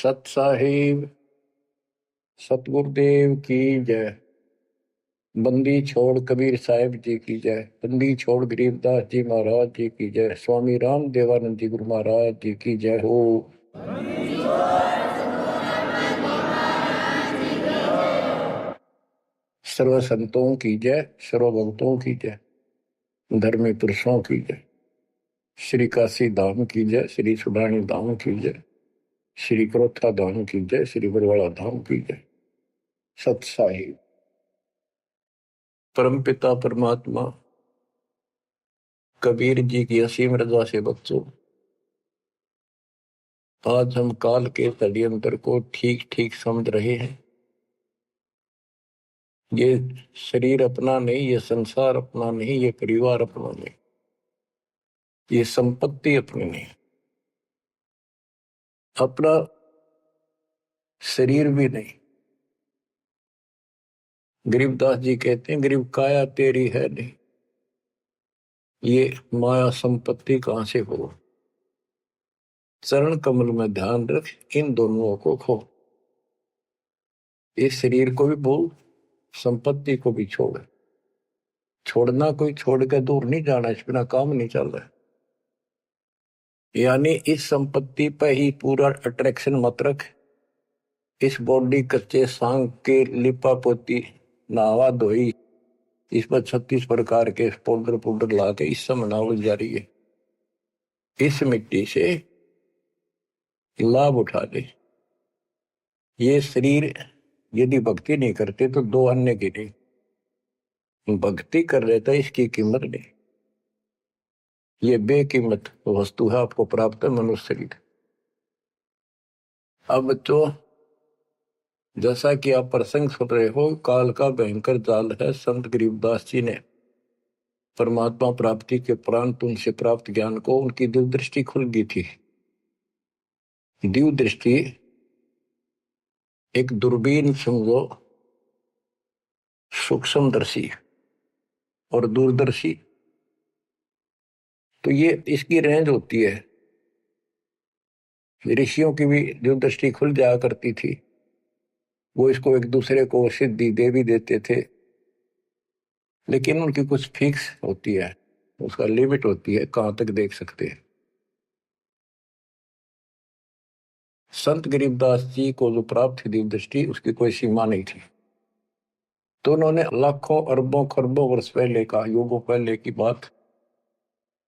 सत साहिब सतगुरुदेव की जय। बंदी छोड़ कबीर साहिब जी की जय। बंदी छोड़ गरीबदास जी महाराज जी की जय। स्वामी राम देवानंद जी गुरु महाराज जी की जय हो। सर्व संतों की जय, सर्व भक्तों की जय, धर्मी पुरुषों की जय। श्री काशी धाम की जय, श्री सुडानी धाम की जय, श्री क्रोथा धाम की जय, श्री बरवाड़ा धाम की जय। सत साहिब परमपिता परमात्मा कबीर जी की असीम रजा से बच्चों, आज हम काल के षड्यंत्र को ठीक ठीक समझ रहे हैं। ये शरीर अपना नहीं, ये संसार अपना नहीं, ये परिवार अपना नहीं, ये संपत्ति अपनी नहीं, अपना शरीर भी नहीं। गरीबदास जी कहते हैं गरीब काया तेरी है नहीं, ये माया संपत्ति कहां से हो। चरण कमल में ध्यान रख, इन दोनों को खो। इस शरीर को भी भूल, संपत्ति को भी छोड़। छोड़ना कोई छोड़ के दूर नहीं जाना, इस बिना काम नहीं चल रहा। यानी इस संपत्ति पर ही पूरा अट्रैक्शन मत रख। इस बॉडी कच्चे सांग के लिपा पोती नहावा धोई, इस पर 36 प्रकार के पाउडर पाउडर ला के इस समय नावल जा रही है। इस मिट्टी से लाभ उठा ले। ये शरीर यदि भक्ति नहीं करते तो दो अन्य की नहीं, भक्ति कर रहे था इसकी कीमत नहीं। ये बेकीमत वस्तु है, आपको प्राप्त है मनुष्य शरीर। अब बच्चों, जैसा कि आप प्रसंग सुन रहे हो, काल का भयंकर जाल है। संत गरीबदास जी ने परमात्मा प्राप्ति के उपरांत उनसे प्राप्त ज्ञान को उनकी दिव्य दृष्टि खुल गई थी। दिव्य दृष्टि एक दूरबीन समझो, सूक्ष्मदर्शी और दूरदर्शी, तो ये इसकी रेंज होती है। ऋषियों की भी दिव्य दृष्टि खुल जाया करती थी, वो इसको एक दूसरे को सिद्धि दे भी देते थे, लेकिन उनकी कुछ फिक्स होती है, उसका लिमिट होती है कहां तक देख सकते हैं। संत गरीबदास जी को जो प्राप्त थी दिव्य दृष्टि, उसकी कोई सीमा नहीं थी। तो उन्होंने लाखों अरबों खरबों वर्ष पहले का, युगों पहले की बात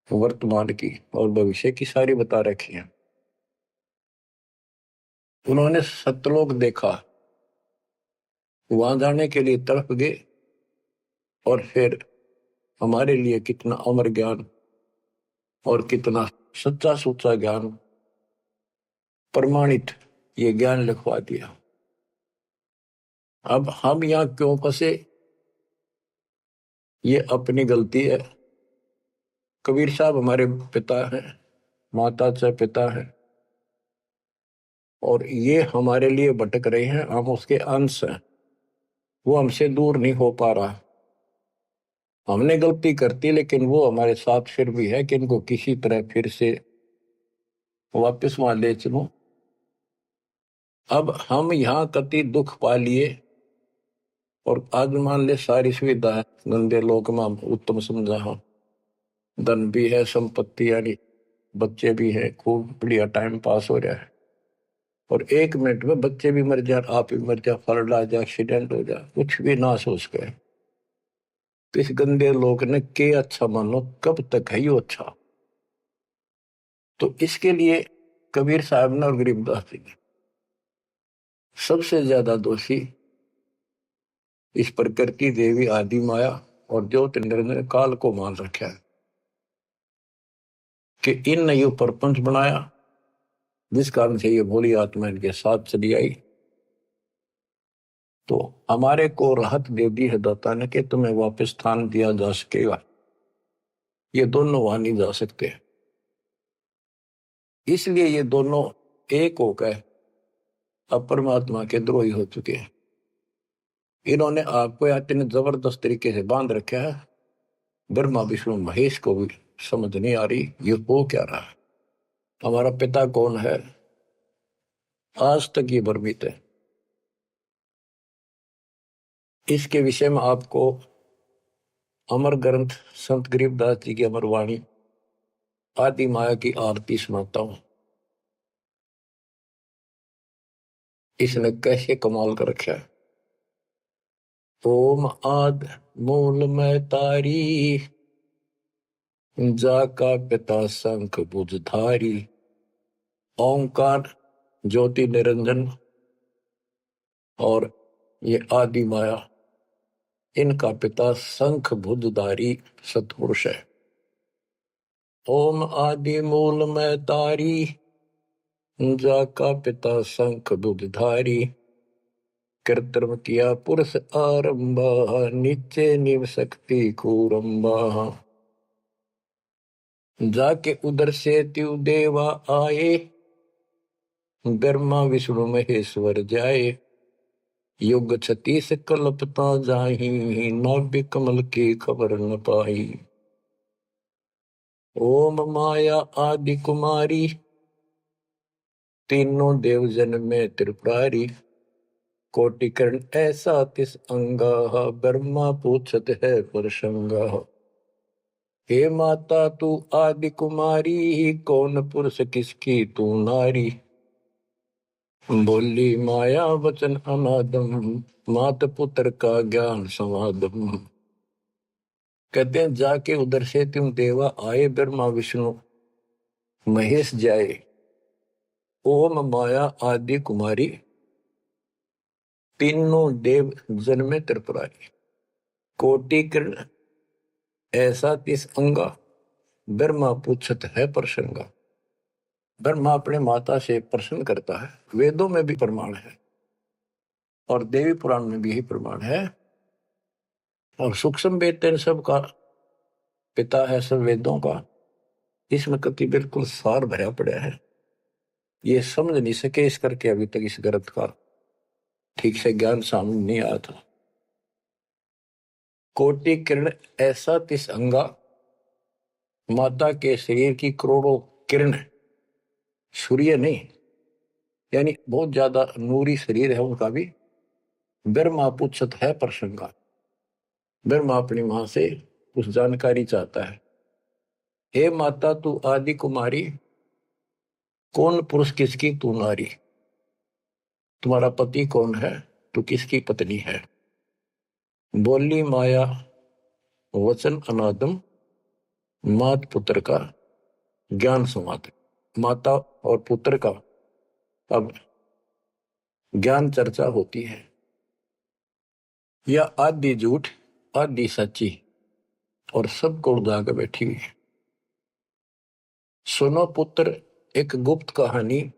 वर्तमान की और भविष्य की सारी बता रखी है। उन्होंने सतलोक देखा, वहां जाने के लिए तड़प गए, और फिर हमारे लिए कितना अमर ज्ञान और कितना सच्चा सुच्चा ज्ञान प्रमाणित ये ज्ञान लिखवा दिया। अब हम यहां क्यों फंसे, ये अपनी गलती है। कबीर साहब हमारे पिता हैं, माता से पिता हैं, और ये हमारे लिए भटक रहे हैं, हम उसके अंश हैं। वो हमसे दूर नहीं हो पा रहा। हमने गलती करती, लेकिन वो हमारे साथ फिर भी है कि इनको किसी तरह फिर से वापस वहां ले चलो। अब हम यहाँ कति दुख पा लिए, और आज मान ले सारी सुविधा है, गंदे लोक में हम उत्तम समझा, हम धन भी है, संपत्ति यानी बच्चे भी है, खूब बढ़िया टाइम पास हो रहा है, और एक मिनट में बच्चे भी मर जाए, आप भी मर जाए, फ्लड आ जाए, एक्सीडेंट हो जाए, कुछ भी ना सोच गए। तो इस गंदे लोग ने के अच्छा मानो, कब तक है यो अच्छा। तो इसके लिए कबीर साहब ने और गरीबदास जी ने सबसे ज्यादा दोषी इस प्रकृति देवी आदि माया और ज्योति ने काल को मान रखा है कि इन ने यो प्रपंच बनाया, जिस कारण से ये भोली आत्मा इनके साथ चली आई। तो हमारे को राहत दे दी है दाता ने कि तुम्हें वापस स्थान दिया जा सकेगा। ये दोनों वहां नहीं जा सकते, इसलिए ये दोनों एक होकर अब परमात्मा के द्रोही हो चुके हैं। इन्होंने आपको इतने जबरदस्त तरीके से बांध रखा है, ब्रह्मा विष्णु महेश को भी समझ नहीं आ रही ये हो क्या रहा है। हमारा पिता कौन है, आज तक ये भ्रमित है। इसके विषय में आपको अमर ग्रंथ संत गरीबदास जी की अमर वाणी आदि माया की आरती सुनाता हूं। इसने कैसे कमाल कर रखा है। ओम आद मूल में तारी, जाका पिता शंख भुजधारी। ओंकार ज्योति निरंजन और ये आदि माया, इनका पिता शंख भुजधारी सत्पुरुष है। ओम आदि मूल में तारी, जाका पिता शंख भुजधारी। कृत्रिम किया पुरुष आरंभा, नीचे निव शक्ति कूरंबा। जाके उधर से त्यु देवा आए, ब्रह्मा विष्णु महेश्वर जाए। युग 36 कल्पता जाही, नाभि कमल की खबर न पाई। ओम माया आदि कुमारी, तीनों देव जन में त्रिपुरारी। कोटिकर्ण ऐसा तिस अंगा, ब्रह्मा पूछत है परसंगा। हे माता तू आदि कुमारी, कौन पुरुष किसकी तू नारी। बोली माया वचन अनादम, मात पुत्र का ज्ञान समादम। कहते हैं जाके उधर से तुम देवा आए, ब्रह्मा विष्णु महेश जाए। ओम माया आदि कुमारी, तीनों देव जन में त्रिपुरारी। कोटि किरण ऐसा तिस अंगा, ब्रह्मा पूछत है प्रसंगा। ब्रह्मा अपने माता से प्रश्न करता है। वेदों में भी प्रमाण है और देवी पुराण में भी यही प्रमाण है। और सूक्ष्म वेद इन सब का पिता है, सब वेदों का। इसमें कति बिल्कुल सार भरा पड़ा है। ये समझ नहीं सके इस करके अभी तक इस ग्रंथ का ठीक से ज्ञान सामने नहीं आया था। कोटि किरण ऐसा तिस अंगा, माता के शरीर की करोड़ों किरण, सूर्य नहीं, यानी बहुत ज्यादा नूरी शरीर है उनका भी। ब्रह्मा पूछत है प्रसंगा। ब्रह्मा अपनी मां से कुछ जानकारी चाहता है। हे माता तू आदि कुमारी, कौन पुरुष किसकी तू नारी। तुम्हारा पति कौन है, तू किसकी पत्नी है। बोली माया वचन अनादम, मात पुत्र का ज्ञान संवाद। माता और पुत्र का अब ज्ञान चर्चा होती है। यह आदि झूठ आदि सच्ची और सबको उड़ा कर बैठी हुई है। सुनो पुत्र एक गुप्त कहानी,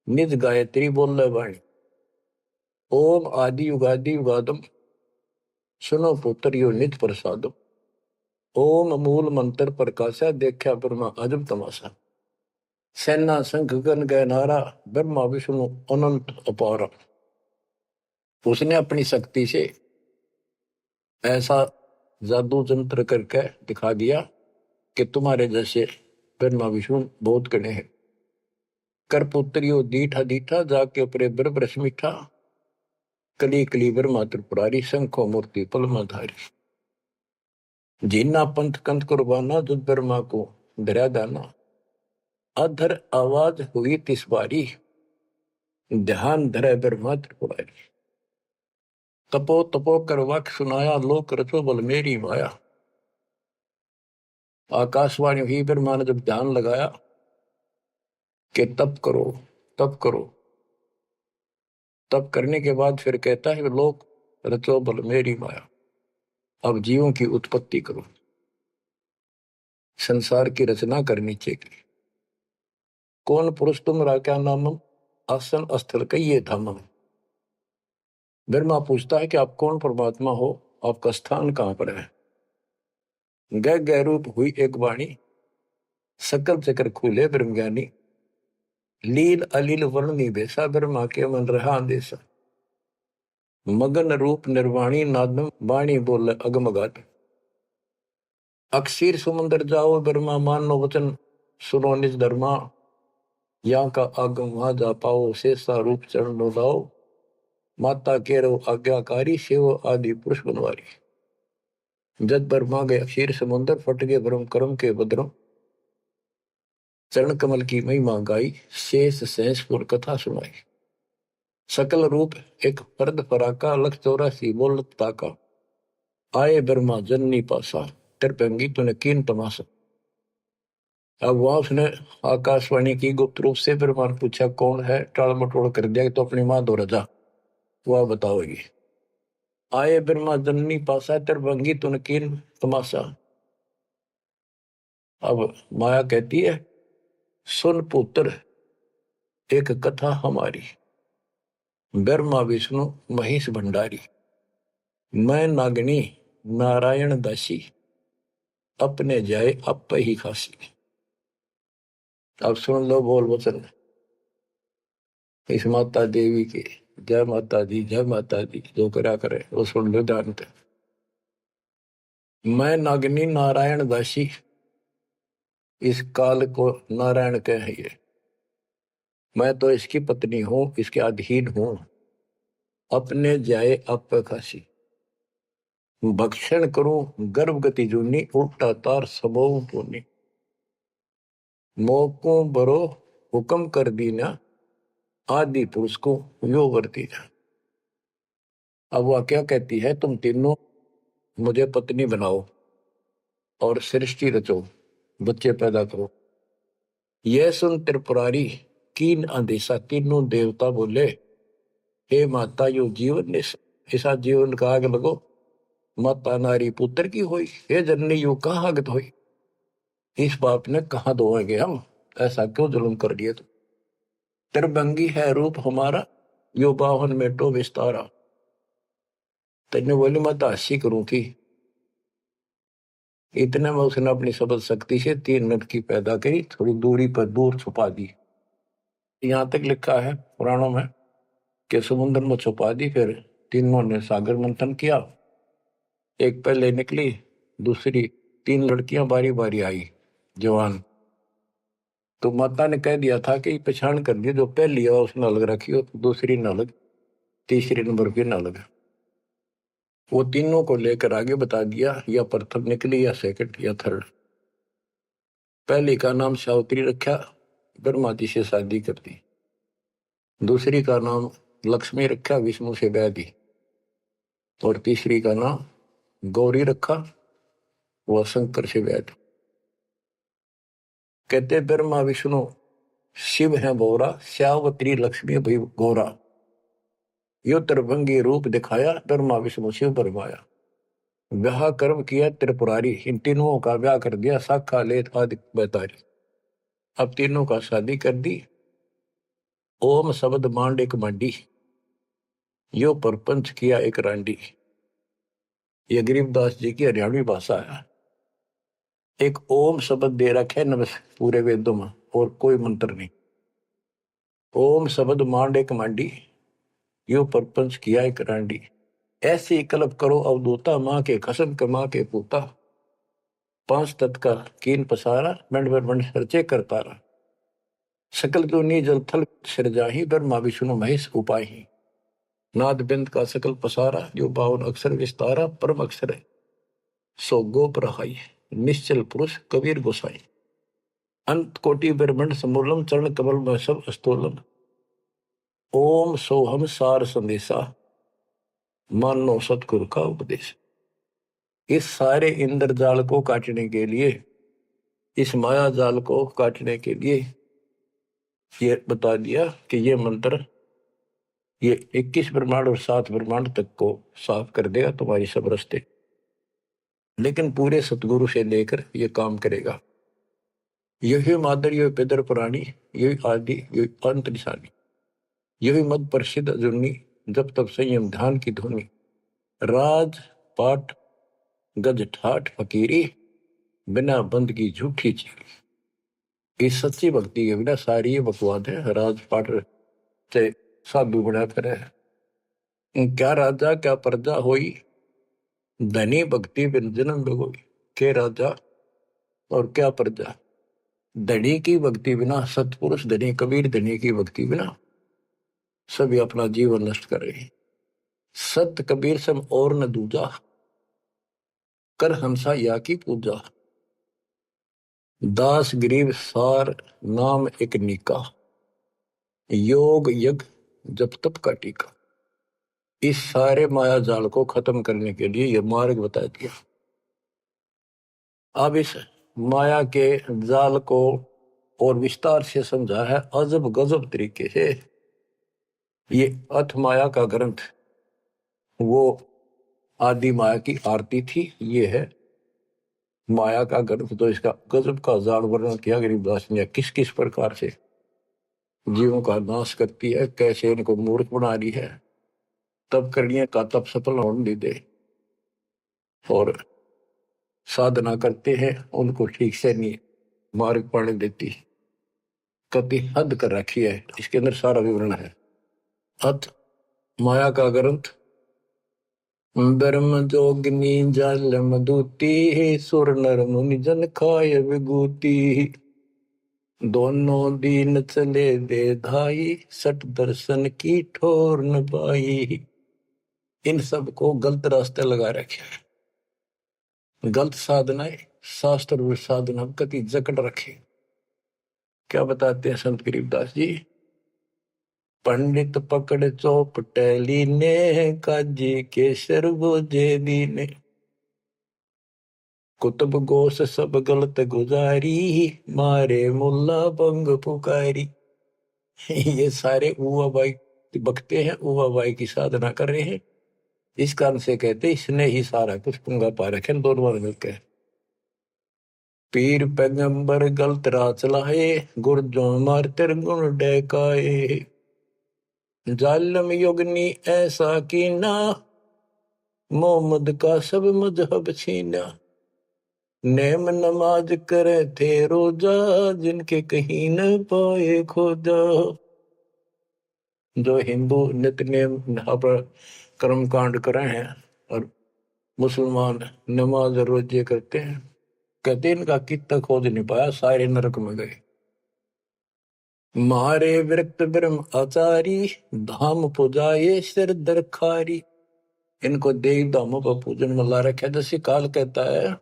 निज गायत्री बोल वाणी। ओम आदि युगादि युगादम, सुनो पुत्र यो निज प्रसादम। ओम मूल मंत्र प्रकाशा, देखा ब्रह्मा अजब तमाशा। सेना संख गण गए नारा, ब्रह्मा विष्णु अनंत अपारा। उसने अपनी शक्ति से ऐसा जादू जंत्र करके दिखा दिया कि तुम्हारे जैसे ब्रह्मा विष्णु बहुत कड़े हैं। कर पुत्रियो दीठा दीठा, जाके अपने ब्रह्म मीठा। कली कली ब्रह्मा त्रिपुरारी, शंखो मूर्ति पलमाधारी। जीना पंथ कंथ कुर्बाना, जुद ब्रह्मा को डरा दाना। अधर आवाज हुई तिस बारी, ध्यान धरे ब्रह्मा त्रिपुरारी। तपो तपो कर वाक्य सुनाया, लोक रचो बल मेरी माया। आकाशवाणी हुई, ब्रह्मा ने जब ध्यान लगाया कि तप करो तप करो। तप करने के बाद फिर कहता है लोक रचो बल मेरी माया। अब जीवों की उत्पत्ति करो, संसार की रचना करनी चाहिए। कौन पुरुष तुमरा क्या नामम, आसन स्थल कहिए धामम। ब्रह्मा पूछता है कि आप कौन परमात्मा हो, आपका स्थान कहां पर है। गह गह रूप हुई एक वाणी, सकल चक्र खुले ब्रह्म ज्ञानी। लील अलील वर्णी बेसा, ब्रह्मा के मन रहा अंदेशा। मगन रूप निर्वाणी नादम, वाणी बोल अगमगात। अक्षीर समुद्र जाओ ब्रह्मा, मानो वचन सुनो निज धर्मा। यहाँ का आगम वहां जा पाओ, शेषा रूप चरण लाओ, माता केरो आज्ञाकारी, शिव आदि पुरुष बनवारी। जद पर मां गया क्षीर समुद्र, फट गए भ्रम कर्म के बद्रम, चरण कमल की महिमा गाई, शेष सहसपुर कथा सुनाई। सकल रूप एक फर्द फराका, लख 84 बोलत ताका, आए ब्रह्मा जननी पासा, त्रिपंगी तूने कीन तमाशा। अब वहां उसने आकाशवाणी की गुप्त रूप से ब्रह्मा ने पूछा कौन है, टाल मटोल कर दिया तो अपनी मां दो रजा, वह बताओगी। आए ब्रह्मा जननी पासा, त्रिभंगी तुन कीन तमाशा। अब माया कहती है सुन पुत्र एक कथा हमारी, ब्रह्मा विष्णु महेश भंडारी, मैं नागनी नारायण दासी, अपने जाए अप ही खासी। अब सुन लो बोल वचन इस माता देवी के। जय माता दी, जय माता दी, जो करा करे वो सुन लो जानते। मैं नागनी नारायण दासी, इस काल को नारायण कहिए, मैं तो इसकी पत्नी हूं, इसके अधीन हूं, अपने जाए अप खासी, भक्षण करूं गर्भगति जूनी, उल्टा तार सबो पूनी, मोको बरो हुक्म कर दीना, आदि पुरुष को यो वर्ती ना। अब वह क्या कहती है, तुम तीनों मुझे पत्नी बनाओ और सृष्टि रचो, बच्चे पैदा करो। यह सुन त्रिपुरारी कीन आदेशा, तीनों देवता बोले हे माता यो जीवन ऐसा जीवन का आग लगो, माता नारी पुत्र की होई, हे जननी यू कहाँ आगत होई, इस बाप ने कहा दोगे हम, ऐसा क्यों जुल्म कर दिए तुम। त्रिभंगी है रूप हमारा, यो बावन में तो विस्तारा। तेने बोली माता हसी करूं थी, इतने में उसने अपनी सबल शक्ति से 3 नट की पैदा करी, थोड़ी दूरी पर दूर छुपा दी। यहां तक लिखा है पुराणों में कि समुद्र में छुपा दी, फिर तीनों ने सागर मंथन किया, एक पहले निकली, दूसरी 3 लड़कियां बारी बारी आई जवान, तो माता ने कह दिया था कि पहचान कर दी, जो पहली है उसने अलग रखी हो, दूसरी न अलग, तीसरी नंबर की न अलग। वो तीनों को लेकर आगे बता दिया, या प्रथम निकली या सेकंड या थर्ड। पहली का नाम सावित्री रखा, ब्रह्मा जी से शादी कर दी। दूसरी का नाम लक्ष्मी रखा, विष्णु से ब्याह दी। और तीसरी का नाम गौरी रखा, वह शंकर से ब्याह दी। कहते ब्रह्मा विष्णु शिव है बोरा, श्यावत्री लक्ष्मी भई गौरा, यो त्रिभंगी रूप दिखाया, ब्रह्मा विष्णु शिव बरमाया। ब्याह कर्म किया त्रिपुरारी, इन तीनों का ब्याह कर दिया, साखा लेत आदि बैतारी। अब तीनों का शादी कर दी। ओम शब्द मांड एक मांडी, यो परपंच किया एक रांडी। ये गरीबदास जी की हरियाणवी भाषा है। एक ओम शब्द दे रखे नमस् पूरे वेदों में, और कोई मंत्र नहीं। ओम शब्द मांड एक मांडी, यो परपंच किया एक रांडी। ऐसी कल्प करो अवधूता, माँ के कसम कमा के पूता, 5 तत् का कीन पसारा, मंड पर मंड सरचे कर तारा। सकल दुनी जल थल सिरजाही, ब्रह्मा विष्णु महेश उपाही। नाद बिंद का सकल पसारा, जो 52 अक्षर विस्तारा, परम अक्षर है सो गोप रहाई, निश्चल पुरुष कबीर गोसाई। अंत कोटि ब्रह्मंड समूलम, चरण कमल में सब अस्तोलम। ओम सोहम सार संदेशा, मानो सतगुरु का उपदेश। इस सारे इंद्रजाल को काटने के लिए, इस माया जाल को काटने के लिए ये बता दिया कि ये मंत्र ये 21 ब्रह्मांड और 7 ब्रह्मांड तक को साफ कर देगा तुम्हारी सब रास्ते, लेकिन पूरे सतगुरु से लेकर ये काम करेगा। यही मादर, यही पितर पुराणी, यही आदि, यही अंत निशानी, यही मद प्रसिद्ध जुन्नी, जब तब संयम ध्यान की धुनी। राज पाठ गज ठाठ फकीरी, बिना बंद की झूठी चीरी। इस सच्ची भक्ति के बिना सारी ये बकवाद है। राजपाट से साधु बना करे, क्या राजा क्या प्रजा होई, धनी भक्ति बिन जन्म बिगोई। के राजा और क्या प्रजा, धनी की भक्ति बिना, सतपुरुष धनी कबीर धनी की भक्ति बिना सभी अपना जीवन नष्ट कर रहे हैं। सत कबीर सम और न दूजा, कर हंसा या की पूजा। दास गरीब सार नाम एक निका, योग यज्ञ जप तप का टीका। इस सारे माया जाल को खत्म करने के लिए यह मार्ग बता दिया। अब इस माया के जाल को और विस्तार से समझा है अजब गजब तरीके से। ये अथ माया का ग्रंथ वो आदि माया की आरती थी, ये है माया का ग्रंथ। तो इसका गजब का जाल वर्णन किया गरीबदास ने, किस किस प्रकार से जीवों का नाश करती है, कैसे इनको मूर्ख बना रही है, तब करने का तब सफल होने दे, और साधना करते हैं उनको ठीक से नहीं मार्ग पाने देती, कति हद कर रखी है। इसके अंदर सारा विवरण है। अथ माया का ग्रंथ ब्रह्म जोगिनी जल मधुती, सुर नर मुनि जन खाय विभूति। दोनों दीन चले दे धाई, सट दर्शन की ठोर न पाई। इन सब को गलत रास्ते लगा रखे हैं, गलत साधनाएं, शास्त्र साधना कति जकड़ रखे। क्या बताते हैं संत गरीबदास जी? पंडित पकड़ चौपटेली ने, काजी के सरबोजे दीने। कुतुब गोस सब गलत गुजारी, मारे मुल्ला बंग पुकारी। ये सारे उवा बाई बकते हैं, उवा बाई की साधना कर रहे हैं। इस कारण से कहते इसने ही सारा कुछ पुंगा पा रखे दोनों मिलकर। पीर पैगंबर गलत राह चलाए, गुरजों मार तेर गुण डैकाए। जालम युगनी ऐसा कीना, मोहम्मद का सब मजहब छीना। नेम नमाज करे थे रोजा, जिनके कहीं न पाए खोजा। जो हिंदू नित्य नेम पर कर्म कांड करे हैं और मुसलमान नमाज रोजे करते हैं, कहते इनका कितना खोज नहीं पाया, सारे नरक में गए। मारे विरक्त ब्रह्म आचारी, धाम पुजाए सिर दरखारी। इनको देव धामों पर पूजन में ला रखा है। जैसे काल कहता है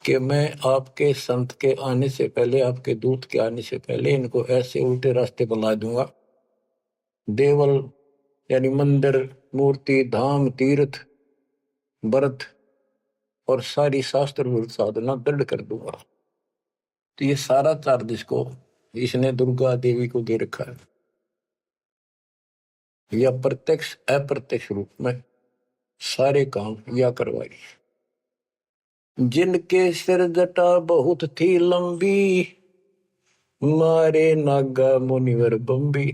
कि मैं आपके संत के आने से पहले, आपके दूत के आने से पहले इनको ऐसे उल्टे रास्ते पर ला दूंगा। देवल यानी मंदिर, मूर्ति, धाम, तीर्थ, व्रत और सारी शास्त्र विरुद्ध साधना दृढ़ कर दूंगा। तो ये सारा चार्ज इसको इसने दुर्गा देवी को दे रखा है, या प्रत्यक्ष अप्रत्यक्ष रूप में सारे काम या करवाई। जिनके सिर जटा बहुत थी लंबी, मारे नागा मुनिवर बम्बी।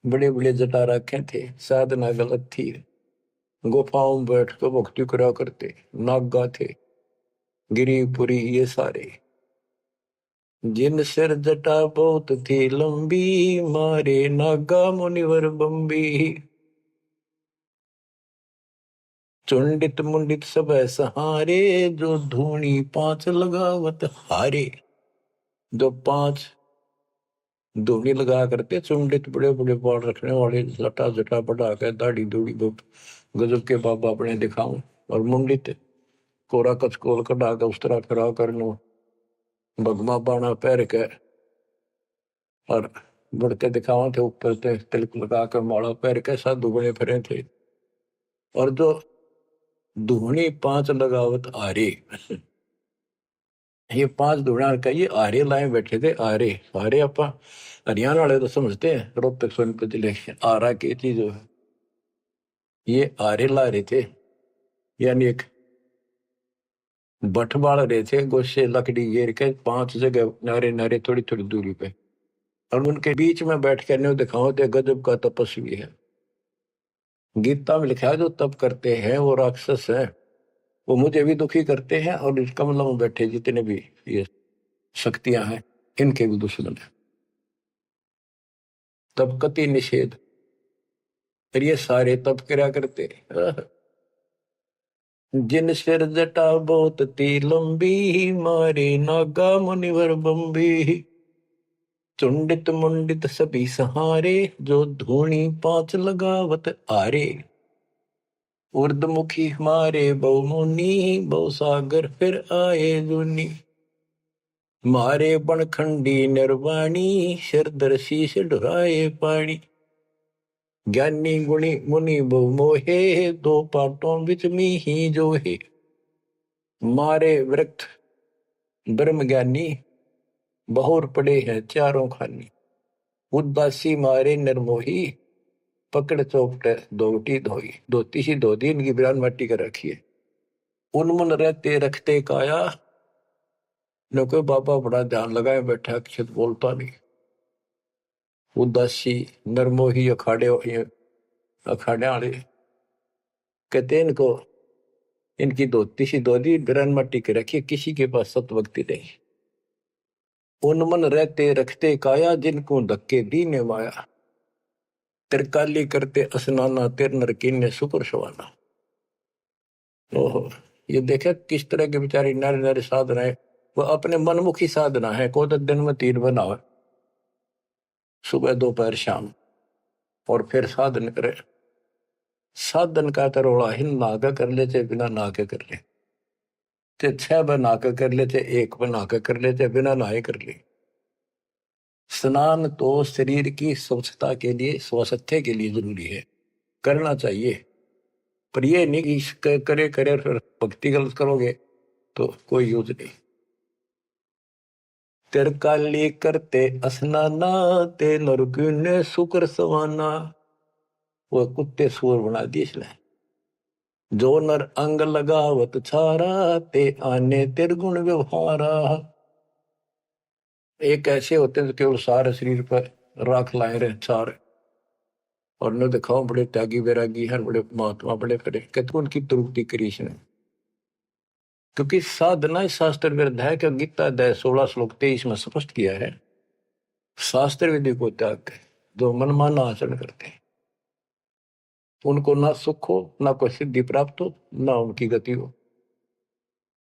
बड़े बड़े जटा रखे थे, साधना गलत थी, गुफाओं में बैठ कर भक्ति करा करते, नागा थे, गिरिपुरी ये सारे। जिन सिर जटा बहुत थी लंबी, मारे नागा मुनिवर बम्बी। चुंडित मुंडित सब सहारे, जो धूनी पांच लगावत हारे। जो पांच धूनी लगा करते, चुंडित बड़े बड़े बाल रखने वाले, जटा जटा बढ़ा कर दाढ़ी दूढ़ी गजब के बाबा अपने दिखाऊं, और मुंडित कोरा कचकोल कटा कर उस तरह खड़ा कर लो, भगमा बाणा पैर के और बढ़ते दिखावा थे, ऊपर से तिलक लगा कर माला पैर के साधु बने फिरे थे। और जो धूनी पांच लगावत आरे, ये पांच धूना का ये आरे लाए बैठे थे। आरे आरे अपा हरियाणा वाले तो समझते हैं, रोहतक सोनीपत जिले आरा की चीज है, ये आरे ला रहे थे। यानी एक बठ बाल रहे थे, गोशे लकड़ी घेर के पांच जगह नारे नारे थोड़ी थोड़ी दूरी पे, और उनके बीच में बैठ कर दिखाओ थे गजब का तपस्वी है। गीता में लिखा है जो तप करते हैं वो राक्षस है, वो मुझे भी दुखी करते हैं, और इस कमलों में बैठे जितने भी ये शक्तियां हैं इनके भी दुश्मन है। तब कति निषेध, फिर ये सारे तप करा करते। जिन सिर जटा बहुत ती लंबी, मारे नागा मुनिवर बंबी। चुंडित मुंडित सभी सहारे, जो धूणी पांच लगावत आरे। उर्दमुखी हमारे बहुमुनि, बहु सागर फिर आए जुनी। मारे बनखंडी निर्वाणी, सिरधर शीश ढुराए पानी। ज्ञानी गुणी मुनि बहु मोहे, दो पाटों बिच ही जोहे। मारे वृक्ष ब्रह्म ज्ञानी, बहुर पड़े हैं चारों खानी। उदासी मारे निर्मोही, पकड़ चौपटे दोटी धोई। धोती सी धो दी, इनकी बिरान मट्टी कर रखी है। उनमुन रहते रखते काया, न कोई बाबा बड़ा ध्यान लगाए बैठा, अक्षत बोलता नहीं। उदासी नरमोही अखाड़े अखाड़े वाले कहते इनको, इनकी धोती सी धोती बिरान मट्टी के रखी, किसी के पास सतभक्ति नहीं। उनमन रहते रखते काया, जिनको धक्के दीने माया। तिरकाली करते स्नाना, तिर नरकीने सुपर सवाना। ओहो, ये देखे किस तरह के बेचारी नारी नारी साधना है। वो अपने मनमुखी साधना है। को तो दिन में 3 बनावे, सुबह दोपहर शाम, और फिर साधन करे। साधन का तरोड़ा हिन नागा कर ले, चाहे बिना नाके कर ले, चाहे 6 बना के कर ले, चाहे 1 बना के कर ले, चाहे बिना नहाए कर ले। स्नान तो शरीर की स्वच्छता के लिए, स्वास्थ्य के लिए जरूरी है, करना चाहिए। पर ये नहीं कि करे करे फिर भक्ति गलत करोगे तो कोई यूज नहीं। तिरकाली करते स्नाना, ते नरकुने शुक्र सवाना। वो कुत्ते सुअर बना दिए इसने। जो नर अंग लगावत छारा, ते आने तिरगुण व्यवहारा। एक ऐसे होते हैं जो केवल सारे शरीर पर राख लाए रहे छार, और न दिखाओ बड़े त्यागी वैरागी हैं, बड़े महात्मा बड़े करे, कहते उनकी तुरुक्ति करी इसने। क्योंकि साधना शास्त्र विरुद्ध है। कि गीता अध्याय 16 श्लोक 23 में स्पष्ट किया है, शास्त्र विधि को त्याग के जो मनमाना आचरण करते हैं, उनको ना सुख हो, ना कोई सिद्धि प्राप्त हो, ना उनकी गति हो।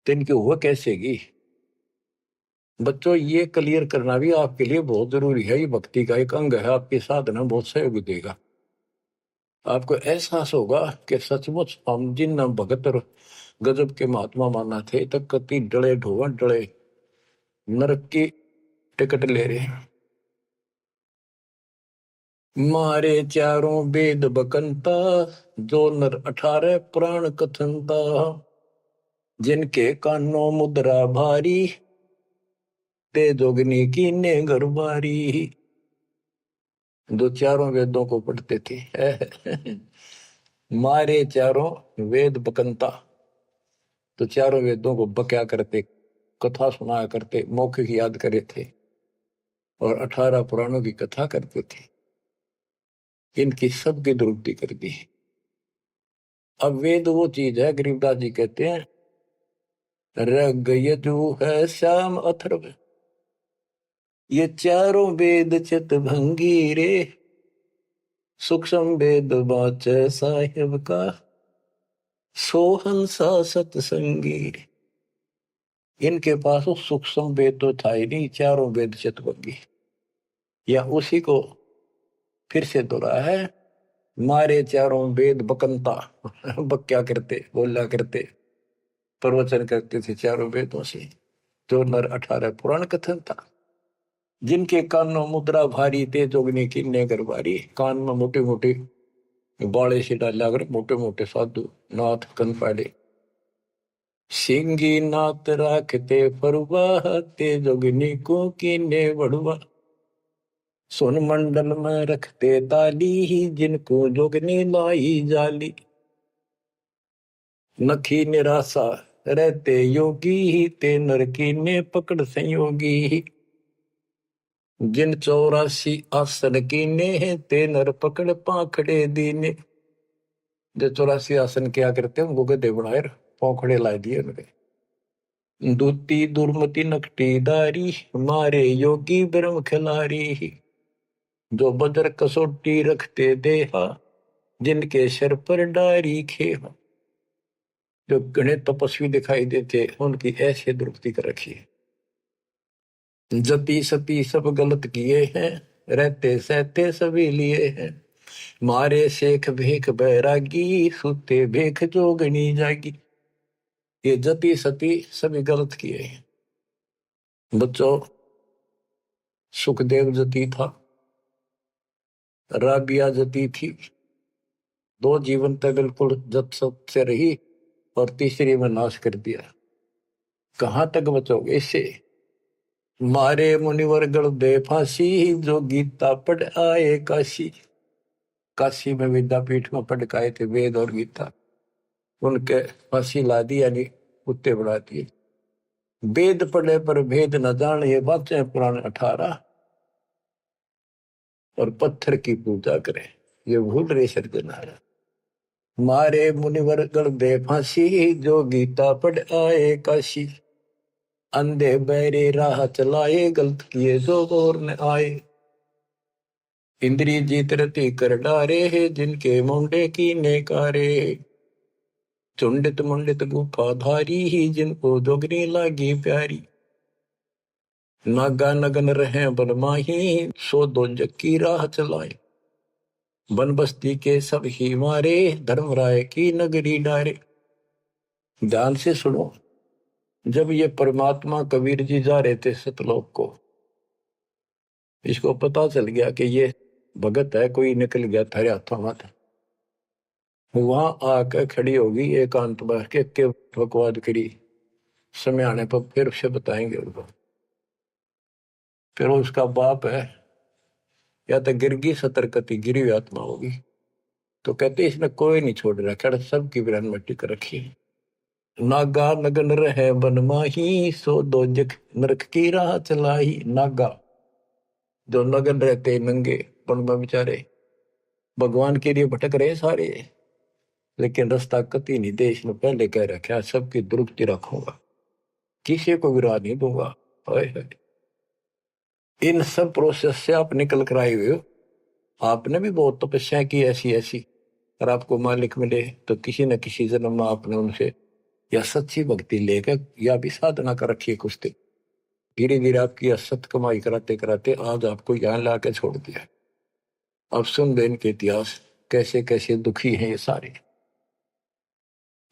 तो इनकी हुआ कैसेगी? बच्चों, ये क्लियर करना भी आपके लिए बहुत जरूरी है। ये भक्ति का एक अंग है, आपकी साधना बहुत सहयोग देगा। आपको एहसास होगा कि सचमुच हम जिन भगत और गजब के महात्मा माना थे, तक कति डले ढोवन डले नरक की टिकट ले रहे हैं। मारे चारों वेद बकंता, जो नर 18 पुराण कथनता। जिनके कानों मुद्रा भारी, ते जोगनी की ने गरबारी। जो चारों वेदों को पढ़ते थे। मारे चारों वेद बकंता, तो चारों वेदों को बक्या करते, कथा सुनाया करते, मौखिक याद करे थे, और 18 पुराणों की कथा करते थे। इनकी सबकी दुरुक्ति कर दी। अब वेद वो चीज है, गरीबदास जी कहते हैं, रग यजु है श्याम अथर्व, ये चारों वेद चित भंगी रे। सूक्ष्म वेद बाच साहिब का, सोहंसा सतसंगी रे। इनके पास वो सूक्ष्म वेद तो था ही नहीं, चारों वेद चित भंगी। या उसी को फिर से दोहराया है, मारे चारों वेद बकंता। बक्या करते, बोला करते, प्रवचन करते थे चारों वेदों से, जो नर 18 पुराण कथन था। जिनके कानों मुद्रा भारी, ते जोगनी की ने गरबारी। कान में मोटे मोटे बाले से डाला कर, मोटे मोटे साधु नाथ कन पाड़े। सिंगी नाथ राखते फरुआ, ते जोगनी को कीने बड़ुआ। सोन मंडल में रखते ताली, जिनको जोगनी लाई जाली। नखी निराशा रहते योगी, ते नरकी ने पकड़ संयोगी। जिन 84 आसन कीने, ते नर पकड़ पाखड़े दीने। जो 84 आसन क्या करते हैं, उनको गधे बनाए पाखड़े ला दिए उनके। दूती दुर्मति नकटी दारी, मारे योगी ब्रह्म खिलारी। जो बजर कसोटी रखते देहा, जिनके सिर पर डारी खेहा। जो घने तपस्वी दिखाई देते उनकी ऐसी दुरुक्ति कर रखी है। जति सती सब गलत किए हैं, रहते सहते सभी लिए हैं, मारे शेख भेख बैरागी, सुते भेख जोगनी जागी। ये जति सती सभी गलत किए हैं। बच्चों, सुखदेव जति था, राबिया जति थी, दो जीवन तक बिल्कुल जत सत से रही और तीसरी में नाश कर दिया। कहां तक बचोगे इससे? मारे मुनिवर गण दे फांसी, जो गीता पढ़ आए काशी। काशी में विद्यापीठ में पढ़ के आए थे वेद और गीता, उनके फांसी ला दी, यानी कुत्ते बढ़ा दिए। वेद पढ़े पर भेद न जान, ये बातें पुराण 18, और पत्थर की पूजा करें, ये भूल रहे सृजनहारा। मारे मुनिवर गण दे फांसी, जो गीता पढ़ आए काशी। अंधे बहरे राह चलाए, गलत किए जो और न आए। इंद्री जीत रति कर डारे, जिनके मुंडे की नेकारे। चुंडित मुंडित गुफा धारी, जिनको जोगनी लागी प्यारी। नागा नगन रहे बनमाही, सो दो जक्की राह चलाए। वन बस्ती के सब ही मारे, धर्मराय की नगरी डारे। ध्यान से सुनो, जब ये परमात्मा कबीर जी जा रहे थे सतलोक को, इसको पता चल गया कि ये भगत है, कोई निकल गया थारे हाथों हाथ। वहां आकर खड़ी होगी एकांत बैठ के बकवाद करी, समय आने पर फिर उसे बताएंगे उनको। फिर उसका बाप है, या तो गिरगी सतर्कती गिरी हुई आत्मा होगी, तो कहते इसने कोई नहीं छोड़ रखा, सबकी बिरान मट्टी कर रखी है। नागा नगन रहे बनमाही, सो दो जख नरक की राह चलाई। नागा जो नगन रहते नंगे वन में बेचारे, भगवान के लिए भटक रहे सारे, लेकिन रास्ता कति नहीं दे। इसने पहले कह रखा, सबकी दुरुक्ति रखूंगा, किसी को विराह नहीं दूंगा। इन सब प्रोसेस से आप निकल कर आए हुए हो। आपने भी बहुत तपस्या की ऐसी ऐसी, और आपको मालिक मिले तो किसी न किसी जन्म में आपने उनसे या सच्ची भक्ति लेकर या भी साधना कर रखी है कुछ दिन। धीरे धीरे आपकी असत कमाई कराते कराते आज आपको यहाँ ला के छोड़ दिया। अब सुन दे इनके इतिहास, कैसे कैसे दुखी हैं ये सारे।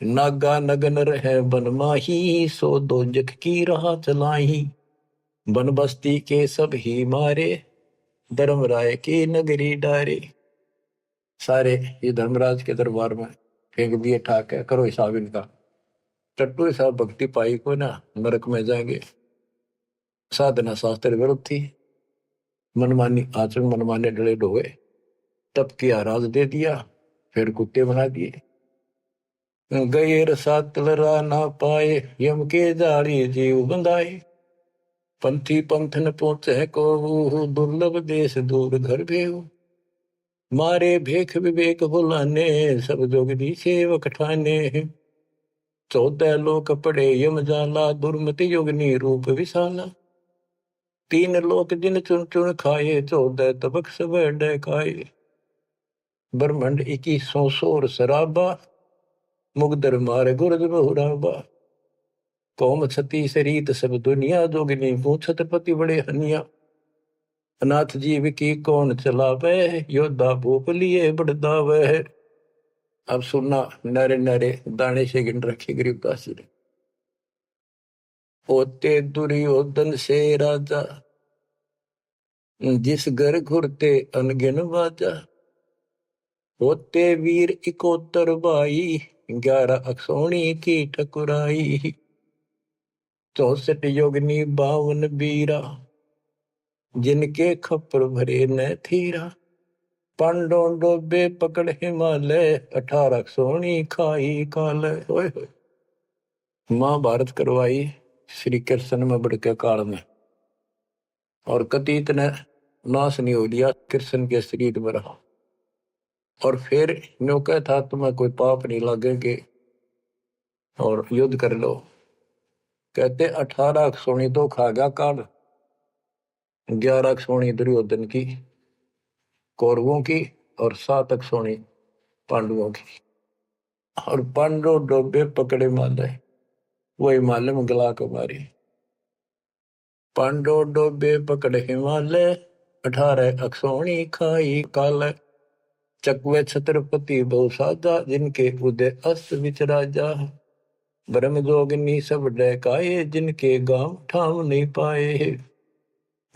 नागा नगन रहे बनमाही, सो दो जग की राह चलाई। बन बस्ती के सब ही मारे, धर्मराय की नगरी डारे। सारे ये धर्मराज के दरबार में फेंक दिए ठाके, करो हिसाब इनका। टट्टू हिसाब भक्ति पाई को ना, नरक में जाएंगे। साधना शास्त्र विरुद्ध थी, मनमानी आचरण, मनमाने डले ढोए, तब किया राज दे दिया, फिर कुत्ते बना दिए। गए रसा तलरा ना पाए, यम के जाड़ी जीव बंधाए। पंथी पंथ न पहुंचे को, दुर्लभ देश दूर घर भेऊ। मारे भेख विवेक बुलाने, सब जोगदी सेवक ठाने। 14 लोक पड़े यम जाला, दुर्मति योगनी रूप विशाला। 3 लोक जिन चुन चुन खाए, 14 तबक सब खाए। ब्रह्मंड 21 सोर शराबा, मुगदर मारे गुरद बहुराबा। कौम छती शरीत सब दुनिया, जोगिनी पूछत पति बड़े हनिया। अनाथ जीव की कौन चलावे, योद्धा भूप लिए बड़दावे। अब सुनना, नारे नारे दाने से गिन रखे गरीबदास जी ने। होते दुर्योधन से राजा, जिस घर घुरते अनगिन बाजा। होते वीर 71 भाई, 11 अक्षौणी की ठकुराई। 64 योगनी 52 बीरा, जिनके खप्पर भरे न थीरा। पांडों डोबे पकड़ हिमालय, 18 सोनी खाई काल। महाभारत करवाई श्री कृष्ण में बड़के काल में, और कति इतना नाश नहीं हो लिया, कृष्ण के शरीर में रहा। और फिर नो कहता तुम्हें कोई पाप नहीं लगेंगे और युद्ध कर लो। कहते 18 सोनी तो खा गया काल, 11 सोनी दुर्योधन की कौरवों की, और 7 सोनी पांडवों की। और पांडो डोबे पकड़े माले, वही माले में गला को मारी। पांडो डोबे पकड़े हिमालय, 18 अक्षोणी खाई काल। चकवे छत्रपति बहु साजा, जिनके उदय अस्त विच राजा। ब्रह्म जोगिनी सब डहकाए, जिनके गांव ठाम नहीं पाए।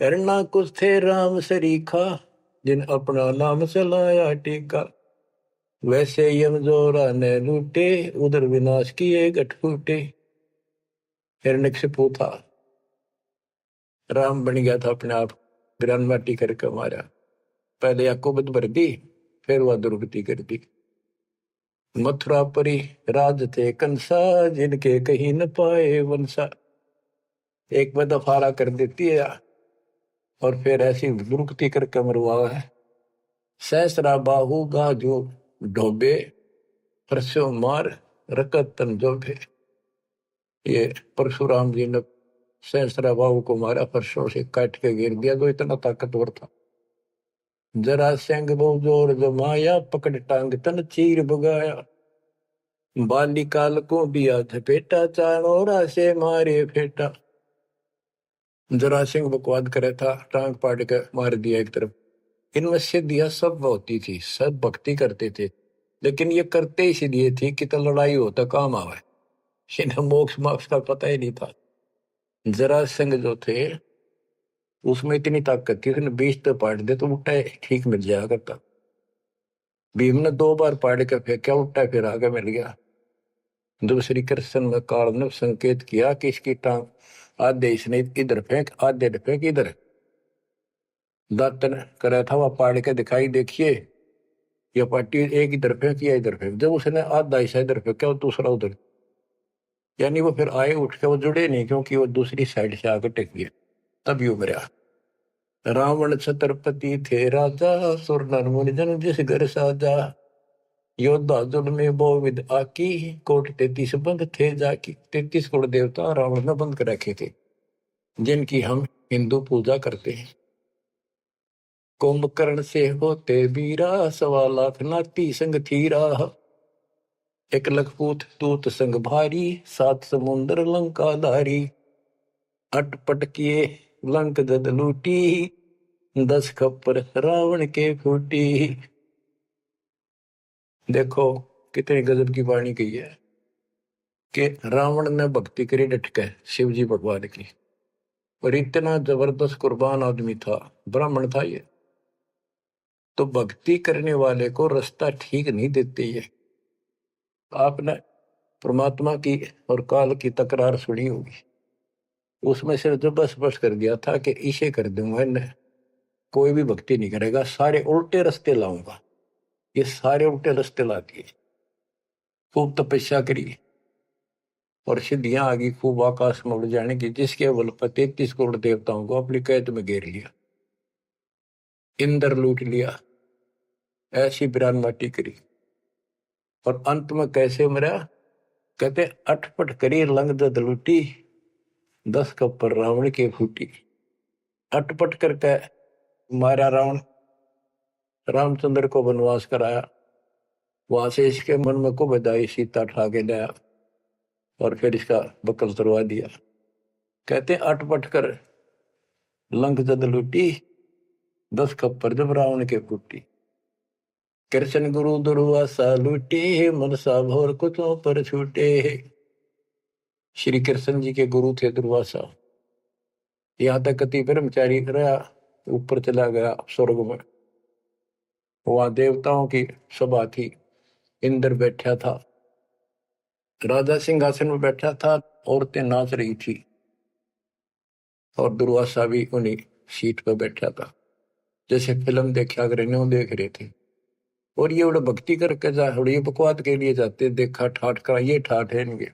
करना कुछ थे राम सरीखा, जिन अपना नाम चलाया टीका। वैसे यम जोरा ने लूटे, उधर विनाश किए गठ फूटे। हिरण्यकशिपु था, राम बन गया था अपने आप, ग्रान माटी करके मारा। पहले याकूबत भर दी, फिर वह दुर्गति कर दी। मथुरा परी राज थे कंसा, जिनके कहीं न पाए वंशा। एक में दफारा कर देती है और फिर ऐसी दुर्गति करके मरवा है। सहसरा बाहु गाजो ढोबे, परसों मार रकत तन जोबे। ये परशुराम जी ने सहसरा बाहु को मारा, परसों से काट के गिर दिया, तो इतना ताकतवर था। जरा सिंह बहु जोर जमाया, पकड़ टांग तन चीर भगाया। बालिकाल को बिया झपेटा, चाणोरा से मारे फेटा। जरा सिंह बकवाद करे था, टांग पाड़ के मार दिया एक तरफ। इनमें सिद्धियां सब होती थी, सब भक्ति करते थे, लेकिन ये करते इसलिए थी कि तो लड़ाई हो तो काम आवे। इन्हें मोक्ष मोक्ष का पता ही नहीं था। जरा सिंह जो थे उसमें इतनी ताकत थी, उसने 20 तो पाड़ दे तो उल्टा ठीक मिल जाया करता। भीम ने 2 बार पाड़ के फेंका, उल्टा फिर आगे मिल गया। जब श्री कृष्ण में काल ने संकेत किया कि इसकी टांग आधे इसने इधर फेंक, आधे फेंक इधर, दातन करे था वह पाड़ के दिखाई, देखिए ये पार्टी एक इधर फेंक या इधर फेंक। जब उसने आधा हिस्सा इधर फेंका और दूसरा उधर, यानी वो फिर आए उठ के, वो जुड़े नहीं, क्योंकि वो दूसरी साइड से आकर टेक गया, तभी उभरा। रावण छत्रपति थे राजा, सुर नर मुनि जन जिस घर साजा। योद्धा जुड़ में बहुविध आकी, कोट 33 बंद थे जाकी। 33 कोट देवता रावण ने बंद कर रखे थे, जिनकी हम हिंदू पूजा करते हैं। कुंभकर्ण से होते बीरा, 1.25 लाख नाती संग थीरा। 1 लाख पूत तूत संग भारी, 7 समुंदर लंका धारी। अटपट किए लंक जद लूटी, 10 खप्पर रावण के फूटी। देखो कितनी गजब की वाणी कही है कि रावण ने भक्ति करी डट के शिव जी भगवान की, और इतना जबरदस्त कुर्बान आदमी था, ब्राह्मण था ये। तो भक्ति करने वाले को रास्ता ठीक नहीं देते ये। आपने परमात्मा की और काल की तकरार सुनी होगी, उसमें सिर्फ जो बस बस कर दिया था कि इसे कर दूंगा इन्हें, कोई भी भक्ति नहीं करेगा, सारे उल्टे रास्ते लाऊंगा। ये सारे उल्टे रास्ते ला दिए। खूब तपस्या करी और सिद्धियां आ गई, खूब आकाश में उड़ जाने की, जिसके बल पर 33 करोड़ देवताओं को अपनी कैद में घेर लिया, इंद्र लूट लिया, ऐसी बिरान माटी करी। और अंत में कैसे मरा? कहते अटपट करी लंग दद लूटी, 10 कप्पर रावण के फूटी। अटपट करके मारा रावण, रामचंद्र को वनवास कराया, वहां से इसके मन में को बधाई, सीता ठा के लाया और फिर इसका बकल उतरवा दिया। कहते अटपट कर लंक जद लूटी, 10 खप्पर जब रावण के फूटी। कृष्ण गुरु दुर्वासा लूटे, मनसा भोर कुचों पर छूटे। श्री कृष्ण जी के गुरु थे दुर्वासा। यहाँ तक कति ब्रह्मचारी रहा, ऊपर चला गया स्वर्ग में। वहां देवताओं की सभा थी, इंद्र बैठा था, राजा सिंहासन में बैठा था, औरतें नाच रही थी और दुर्वासा भी उन्हीं सीट पर बैठा था, जैसे फिल्म देखा करे न्यू देख रहे थे। और ये बड़ा भक्ति करके जा, ये बकवाद के लिए जाते, देखा ठाठ का, ये ठाठ है इनके।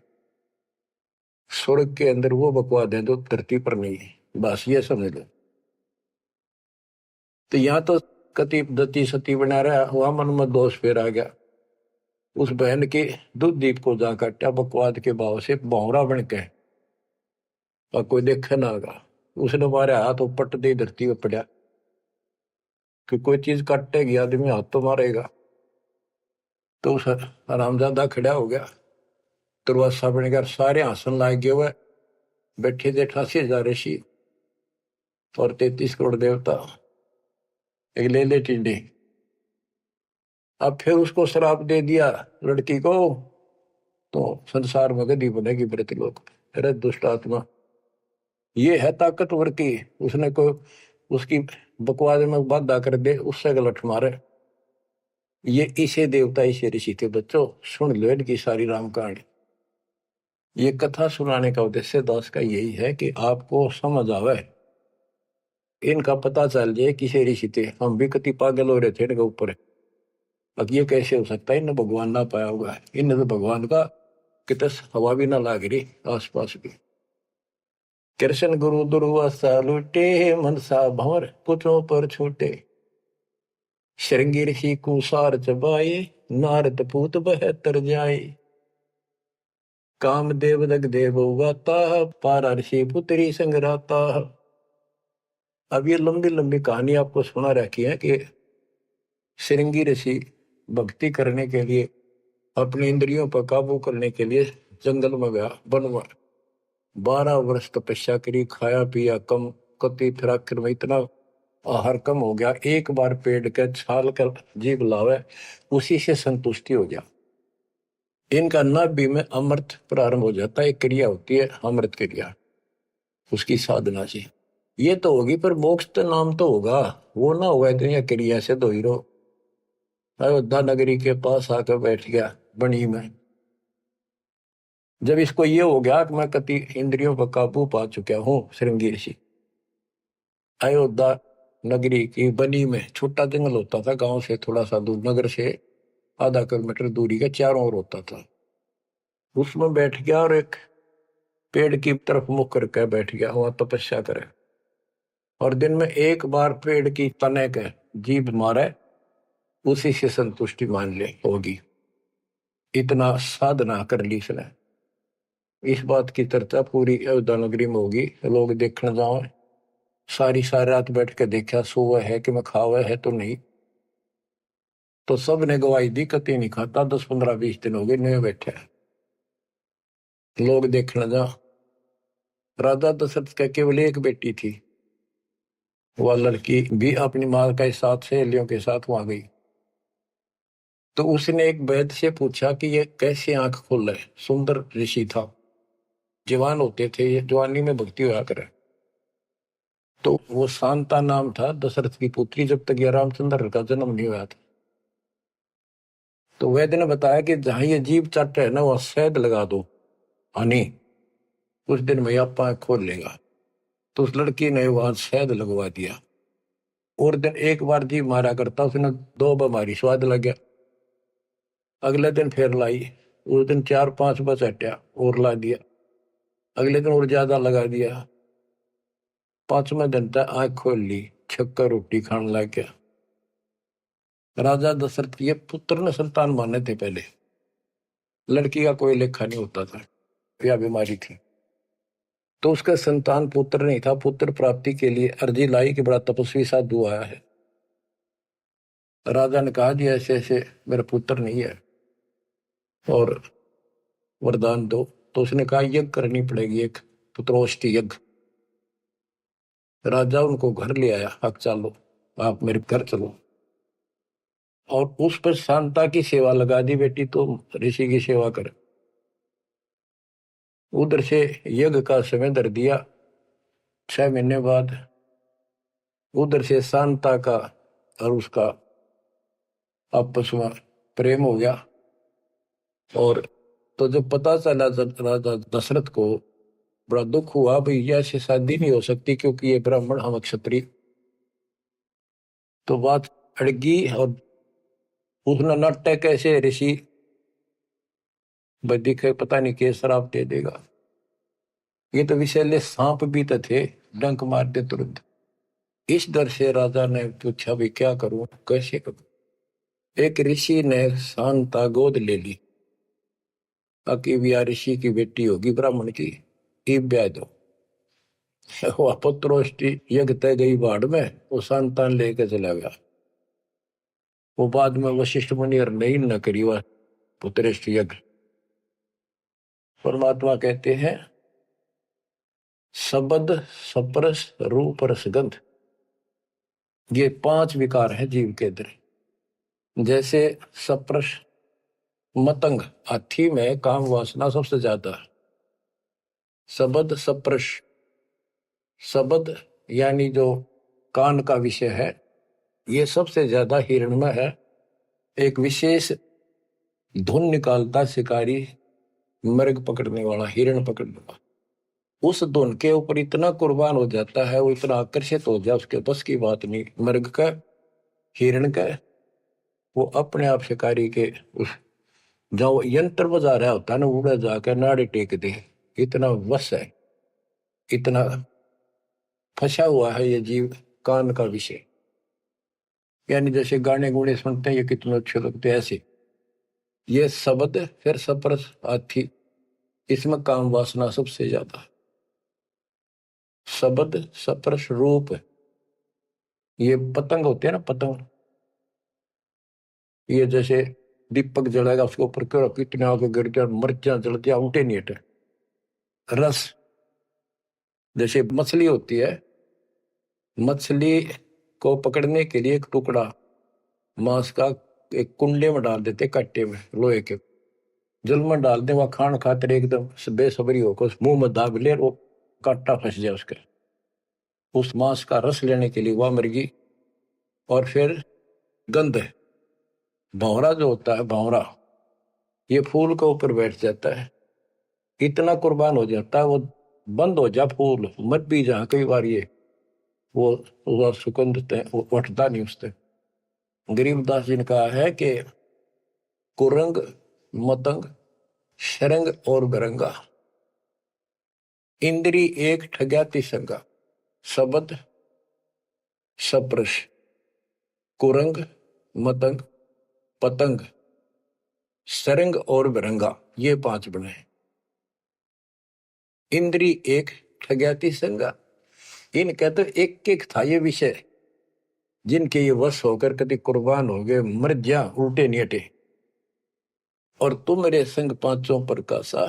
स्वर्ग के अंदर वो बकवाद है जो धरती पर नहीं है, बस ये समझ लो। तो यहाँ तो कति दती सती बना रहा, वहां मन में दोष फिर आ गया। उस बहन के दूध दीप को जा काटा बकवाद के भाव से, भौरा बन के, और कोई देखे ना आगा। उसने मारे हाथ पट दे धरती पर पड़ा, कि कोई चीज काटेगी आदमी हाथ तो मारेगा। तो उस हरामजादा खड़ा हो गया, दुर्वासा बन गया, सारे आसन लाग गए हुए, बैठे थे 88,000 ऋषि और 33 करोड़ देवता, एक ले ले टिंडे। अब फिर उसको श्राप दे दिया लड़की को, तो संसार में गदी बनेगी मृतलोक। अरे दुष्ट आत्मा, ये है ताकतवर की, उसने को उसकी बकवास में बाधा कर दे, उससे गलत मारे। ये इसे देवता इसे ऋषि थे बच्चों, सुन लो इनकी सारी राम कहानी। ये कथा सुनाने का उद्देश्य दास का यही है कि आपको समझ आवे, इनका पता चल जाए किसे ऋषि थे। हम भी कति पागल हो रहे थे इनके ऊपर, अब ये कैसे हो सकता है, इन्हें भगवान ना पाया होगा, इन्हें तो भगवान का कितने हवा भी ना लाग रही आसपास भी। कृष्ण गुरु दुर्वासा लूटे, मनसा भंवर पुत्रों पर छूटे, श्रृंगी ऋषि कुसार चबाए, नारद पूत बहत्तर जाए, कामदेव दग देव गाता, पारा ऋषि पुत्री संगराता। अब ये लंबी लंबी कहानी आपको सुना रखी है कि श्रृंगी ऋषि भक्ति करने के लिए, अपनी इंद्रियों पर काबू करने के लिए जंगल में गया, वन में 12 वर्ष तपस्या करी, खाया पिया कम, कति फिर आखिर में इतना आहार कम हो गया, एक बार पेड़ के छाल कर जीभ लावे, उसी से संतुष्टि हो गया। इनका नाभि में अमृत प्रारंभ हो जाता है, एक क्रिया होती है अमृत क्रिया, उसकी साधना से ये तो होगी, पर मोक्ष तो नाम तो होगा, वो ना होगा तो यह क्रिया से दो ही रहो। अयोध्या नगरी के पास आकर बैठ गया बनी में। जब इसको ये हो गया कि मैं कति इंद्रियों पर काबू पा चुका हूं, श्रृंगी ऋषि अयोध्या नगरी की बनी में, छोटा जंगल होता था गांव से थोड़ा सा दूर, नगर से आधा किलोमीटर दूरी का, चारों ओर होता था, उसमें बैठ गया और एक पेड़ की तरफ मुख करके बैठ गया, वहां तपस्या करे, और दिन में एक बार पेड़ की तने के जीभ मारे, उसी से संतुष्टि मान ले होगी। इतना साधना कर ली इसने। इस बात की चर्चा पूरी अयोध्या नगरी में होगी, लोग देखने जाओ, सारी रात बैठ के देखा, सोवा है कि मैं खावा है तो नहीं, तो सब ने गवाही दी कति नहीं खाता, 10 15 20 दिन हो गए नए बैठे, लोग देखने जा। राजा दशरथ का केवल एक बेटी थी, वह लड़की भी अपनी माँ के साथ सहेलियों के साथ वहां गई, तो उसने एक वैद्य से पूछा कि ये कैसे आंख खोल रहे, सुंदर ऋषि था, जवान होते थे, ये जवानी में भक्ति होया करे। तो वो शांता नाम था दशरथ की पुत्री, जब तक ये रामचंद्र का जन्म नहीं हुआ था। तो वैद्य ने बताया कि जहां ये जीभ चट है ना, वह शहद लगा दो हनी, कुछ दिन में आप आंख खोल लेगा। तो उस लड़की ने वहां शहद लगवा दिया, और दिन एक बार जीभ मारा करता, उसने 2 बीमारी स्वाद लग गया। अगले दिन फिर लाई, उस दिन 4 5 बस हटा और ला दिया, अगले दिन और ज्यादा लगा दिया, 5वें दिन तक आंख खोल ली, छक्कर रोटी खाने लग गया। राजा दशरथ के पुत्र ने संतान माने थे पहले, लड़की का कोई लेखा नहीं होता था, यह बीमारी थी, तो उसका संतान पुत्र नहीं था। पुत्र प्राप्ति के लिए अर्जी लाई कि बड़ा तपस्वी साधु आया है। राजा ने कहा जी ऐसे ऐसे मेरा पुत्र नहीं है और वरदान दो। तो उसने कहा यज्ञ करनी पड़ेगी, एक पुत्रोष्टि यज्ञ। राजा उनको घर ले आया, अब चलो आप मेरे घर चलो, और उस पर शांता की सेवा लगा दी, बेटी तो ऋषि की सेवा कर। उधर से यज्ञ का समय धर दिया, 6 महीने बाद उधर से शांता का और उसका आपस में प्रेम हो गया। और तो जब पता चला राजा दशरथ को बड़ा दुख हुआ, भाई ऐसे शादी नहीं हो सकती क्योंकि ये ब्राह्मण हम क्षत्रिय। तो बात अड़गी और उसने नाटक कैसे ऋषि वैदिक पता नहीं के शराब दे देगा, ये तो विषैले सांप भी तो थे, डंक मार दे तुरंत। इस डर से राजा ने पूछा भी क्या करूं, कैसे करूं। एक ऋषि ने शांता गोद ले ली, ताकि ब्याह ऋषि की बेटी होगी ब्राह्मण की, ब्याह दो। वह पुत्रोष्टि यज्ञ तय गई बाढ़ में, वो संतान लेके चला गया। वो बाद में वशिष्ठ मुनि और नहीं न करी वह पुत्रेष्ठ यज्ञ। परमात्मा कहते हैं शब्द सप्रस रूप रसगंध, ये 5 विकार हैं जीव के अंदर। जैसे सप्रस मतंग, हाथी में काम वासना सबसे ज्यादा है। शब्द सप्रस, शब्द यानी जो कान का विषय है, ये सबसे ज्यादा हिरण में है। एक विशेष धुन निकालता शिकारी, मृग पकड़ने वाला, हिरण पकड़ने वाला, उस धुन के ऊपर इतना कुर्बान हो जाता है, वो इतना आकर्षित हो जाए, उसके बस की बात नहीं। मृग का, हिरण का, वो अपने आप शिकारी के उस जो यंत्र बजा रहा होता है ना, उड़ा जाकर नाड़े टेक दे, इतना वश है, इतना फंसा हुआ है ये जीव कान का विषय। यानी जैसे गाने गुणे सुनते हैं ये कितने अच्छे लगते हैं, ऐसे ये शब्द फिर सप्रस हाथी, इसमें काम वासना सबसे ज्यादा। शब्द सप्रस रूप, ये पतंग होते हैं ना, पतंग, ये जैसे दीपक जलाएगा उसके ऊपर क्यों कितने आगे गिर जाए, मिर्चा जलती उठे नहीं हटे। रस, जैसे मछली होती है, मछली को पकड़ने के लिए एक टुकड़ा मांस का एक कुंडे में डाल देते, कट्टे में लोहे के, जल में डाल दे, वह खान खातिर एकदम बेसब्री होकर उस मुंह में दाब ले, वो कांटा फंस जाए उसके, उस मांस का रस लेने के लिए वह मर्गी। और फिर गंध, भंवरा जो होता है, भंवरा, ये फूल के ऊपर बैठ जाता है, इतना कुर्बान हो जाता है, वो बंद हो जा फूल मत भी जा, कई बार ये वो सुगंध वो उठता नहीं उससे। गरीबदास जी ने कहा है कि कुरंग मतंग शरंग और बरंगा, इंद्री एक ठग्याति संगा, शब्द सप्रश कुरंग मतंग पतंग सरंग और बरंगा, ये 5 बने। इंद्री एक ठग्याति संगा, इनका तो एक एक था ये विषय, जिनके ये वश होकर कभी कुर्बान हो गए, मर जा, उल्टे नहीं हटे। और तुम मेरे संग पांचों प्रकाशा,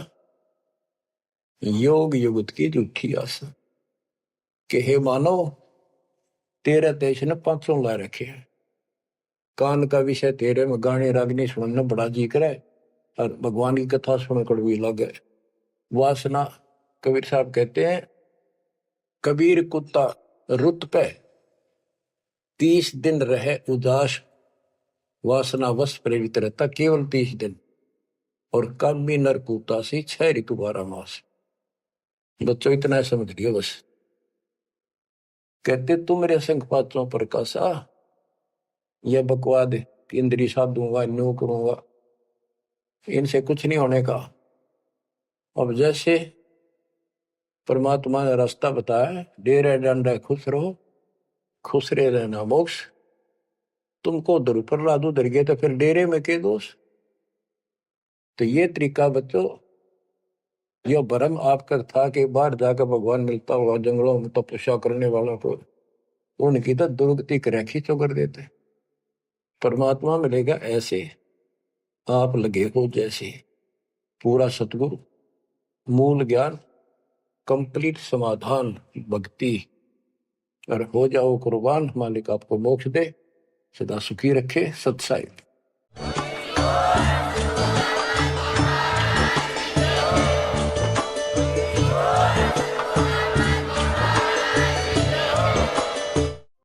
योग युगत की झूठी आशा, कि हे मानव तेरे देश ने 500 ला रखे हैं, कान का विषय तेरे में गाने रागनी सुनना बड़ा जी करे, और भगवान की कथा सुन कड़वी लगे। वासना, कबीर साहब कहते हैं कबीर कुत्ता रुत पे 30 दिन रहे उदास, वासना वश प्रेरित रहता केवल 30 दिन, और कामी नर कुत्ता से 6 ऋतु 12 मास। बच्चों इतना समझ लियो बस। कहते तुम मेरे संग पात्रों प्रकाशा, यह बकवाद इंद्री साधूंगा, न्यू करूंगा, इनसे कुछ नहीं होने का। अब जैसे परमात्मा ने रास्ता बताया, डेरे डंडा खुश रहो, खुश रहे रहना मोक्ष। तुमको उधर ऊपर ला दो, उधर गए तो फिर डेरे में के दोष। तो ये तरीका बच्चों, यह भ्रम आपका था कि बाहर जाकर भगवान मिलता होगा, जंगलों में तपस्या करने वालों को उनकी तो दुर्गति कर खींचो कर देते। परमात्मा मिलेगा ऐसे, आप लगे हो जैसे, पूरा सतगुरु, मूल ज्ञान, कंप्लीट समाधान, भक्ति, और हो जाओ कुर्बान, मालिक आपको मोक्ष दे, सदा सुखी रखे। सत्साई।